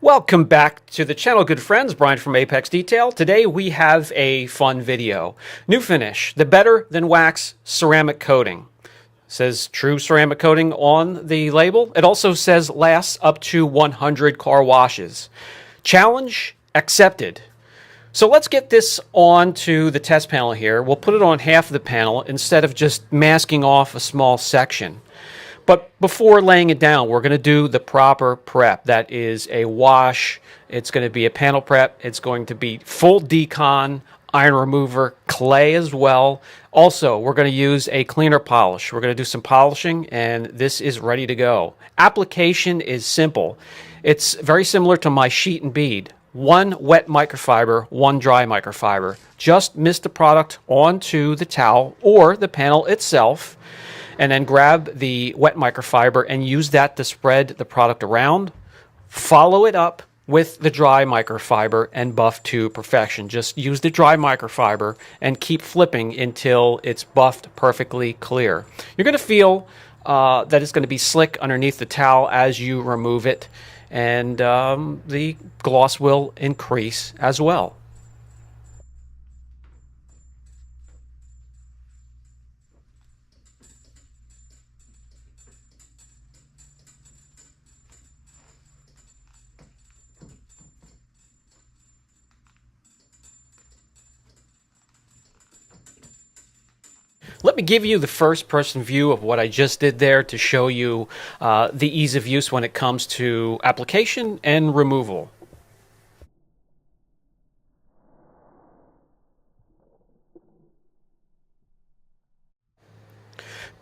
Welcome back to the channel, good friends. Brian from Apex Detail. Today we have a fun video. Nufinish, the better than wax ceramic coating. It says true ceramic coating on the label. It also says lasts up to 100 car washes. Challenge accepted. So let's get this onto the test panel here. We'll put it on half of the panel instead of just masking off a small section. But before laying it down, we're going to do the proper prep. That is a wash. It's going to be a panel prep. It's going to be full decon, iron remover, clay as well. Also, we're going to use a cleaner polish. We're going to do some polishing, and this is ready to go. Application is simple. It's very similar to my sheet and bead. One wet microfiber, one dry microfiber. Just mist the product onto the towel or the panel itself, and then grab the wet microfiber and use that to spread the product around. Follow it up with the dry microfiber and buff to perfection. Just use the dry microfiber and keep flipping until it's buffed perfectly clear. You're going to feel that it's going to be slick underneath the towel as you remove it, and the gloss will increase as well. Let me give you the first-person view of what I just did there to show you the ease of use when it comes to application and removal.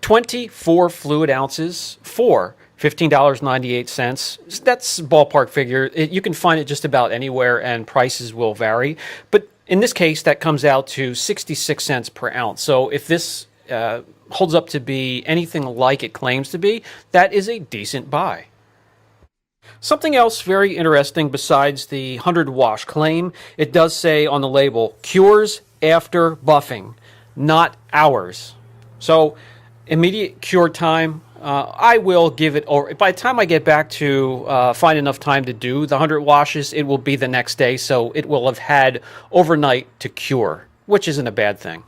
"24 fluid ounces for $15.98. That's ballpark figure. You can find it just about anywhere, and prices will vary. But in this case, that comes out to 66 cents per ounce. So if this holds up to be anything like it claims to be, that is a decent buy. Something else very interesting besides the 100 wash claim, it does say on the label, cures after buffing, not hours. So immediate cure time, I will give it, or by the time I get back to find enough time to do the 100 washes, it will be the next day, so it will have had overnight to cure, which isn't a bad thing.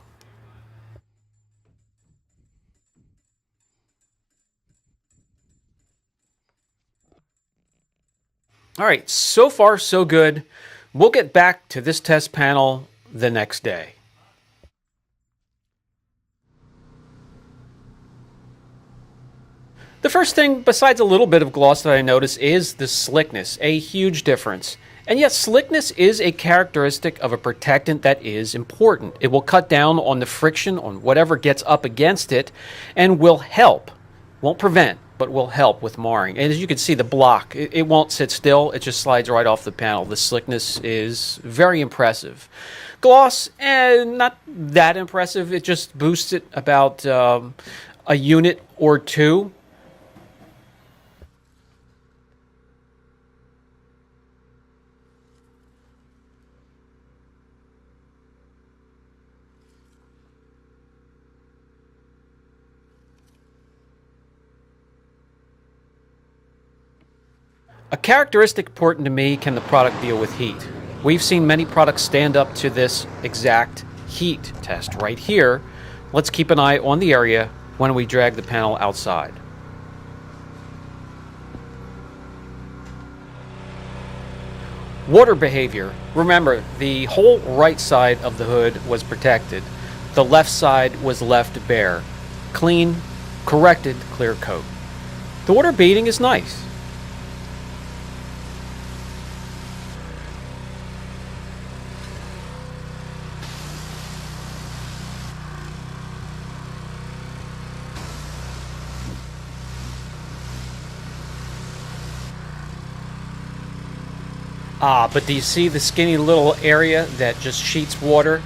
All right, so far so good. We'll get back to this test panel the next day. The first thing, besides a little bit of gloss that I notice, is the slickness, a huge difference. And yes, slickness is a characteristic of a protectant that is important. It will cut down on the friction on whatever gets up against it and will help, won't prevent, but will help with marring. And as you can see, the block, it won't sit still. It just slides right off the panel. The slickness is very impressive. Gloss, not that impressive. It just boosts it about a unit or two. A characteristic important to me, can the product deal with heat? We've seen many products stand up to this exact heat test right here. Let's keep an eye on the area when we drag the panel outside. Water behavior. Remember, the whole right side of the hood was protected. The left side was left bare. Clean, corrected, clear coat. The water beading is nice. But do you see the skinny little area that just sheets water?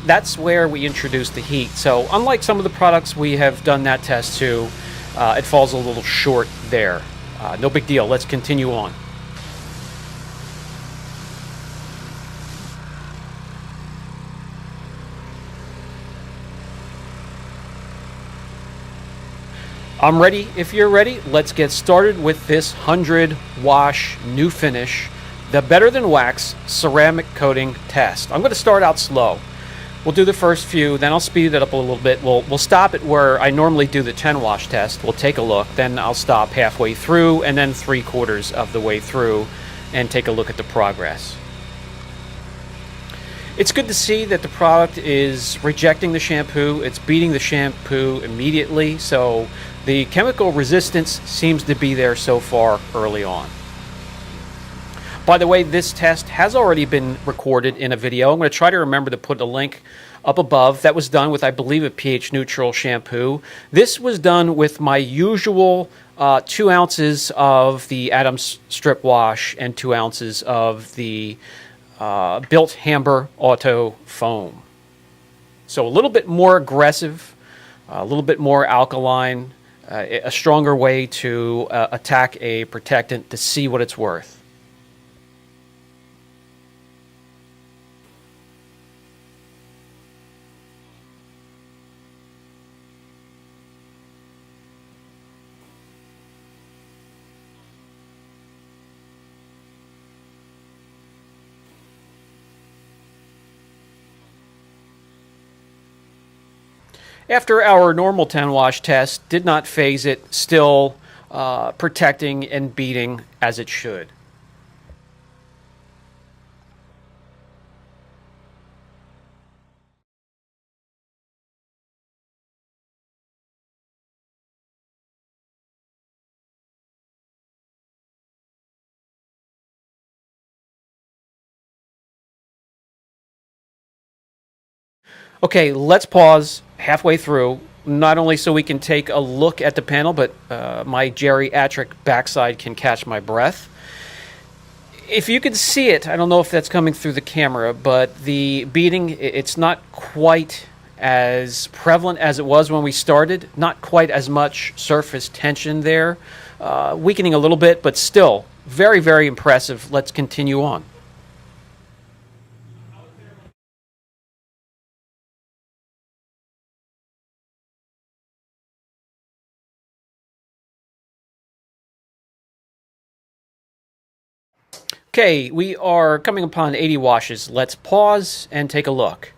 That's where we introduce the heat. So unlike some of the products we have done that test to, it falls a little short there. No big deal. Let's continue on. I'm ready. If you're ready, let's get started with this 100 wash Nufinish the better than wax ceramic coating test. I'm going to start out slow. We'll do the first few, then I'll speed it up a little bit. We'll stop it where I normally do the 10 wash test. We'll take a look, then I'll stop halfway through and then 3/4 of the way through and take a look at the progress. It's good to see that the product is rejecting the shampoo. It's beating the shampoo immediately, so the chemical resistance seems to be there so far early on. By the way, this test has already been recorded in a video. I'm going to try to remember to put a link up above. That was done with, I believe, a pH neutral shampoo. This was done with my usual 2 ounces of the Adams strip wash and 2 ounces of the Built Hamber Auto Foam. So a little bit more aggressive, a little bit more alkaline, a stronger way to attack a protectant to see what it's worth. After our normal 10 wash test, did not phase it, still protecting and beating as it should. Okay, let's pause halfway through, not only so we can take a look at the panel, but my geriatric backside can catch my breath. If you can see it, I don't know if that's coming through the camera, but the beading, it's not quite as prevalent as it was when we started, not quite as much surface tension there, weakening a little bit, but still very, very impressive. Let's continue on. Okay, we are coming upon 80 washes. Let's pause and take a look.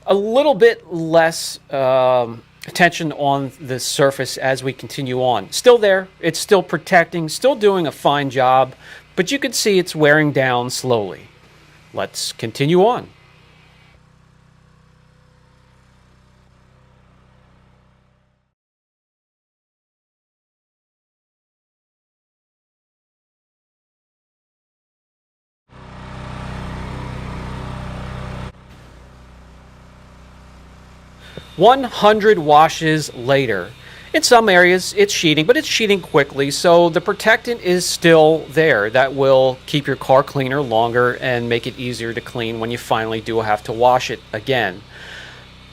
A little bit less tension on the surface as we continue on. Still there, it's still protecting, still doing a fine job, but you can see it's wearing down slowly. Let's continue on. "100 washes later. In some areas, it's sheeting, but it's sheeting quickly, so the protectant is still there. That will keep your car cleaner longer and make it easier to clean when you finally do have to wash it again.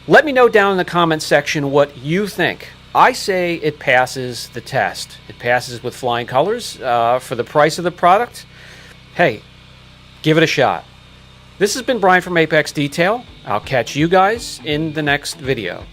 Let me know down in the comment section what you think. I say it passes the test. It passes with flying colors. For the price of the product, hey, give it a shot. This has been Brian from Apex Detail. I'll catch you guys in the next video.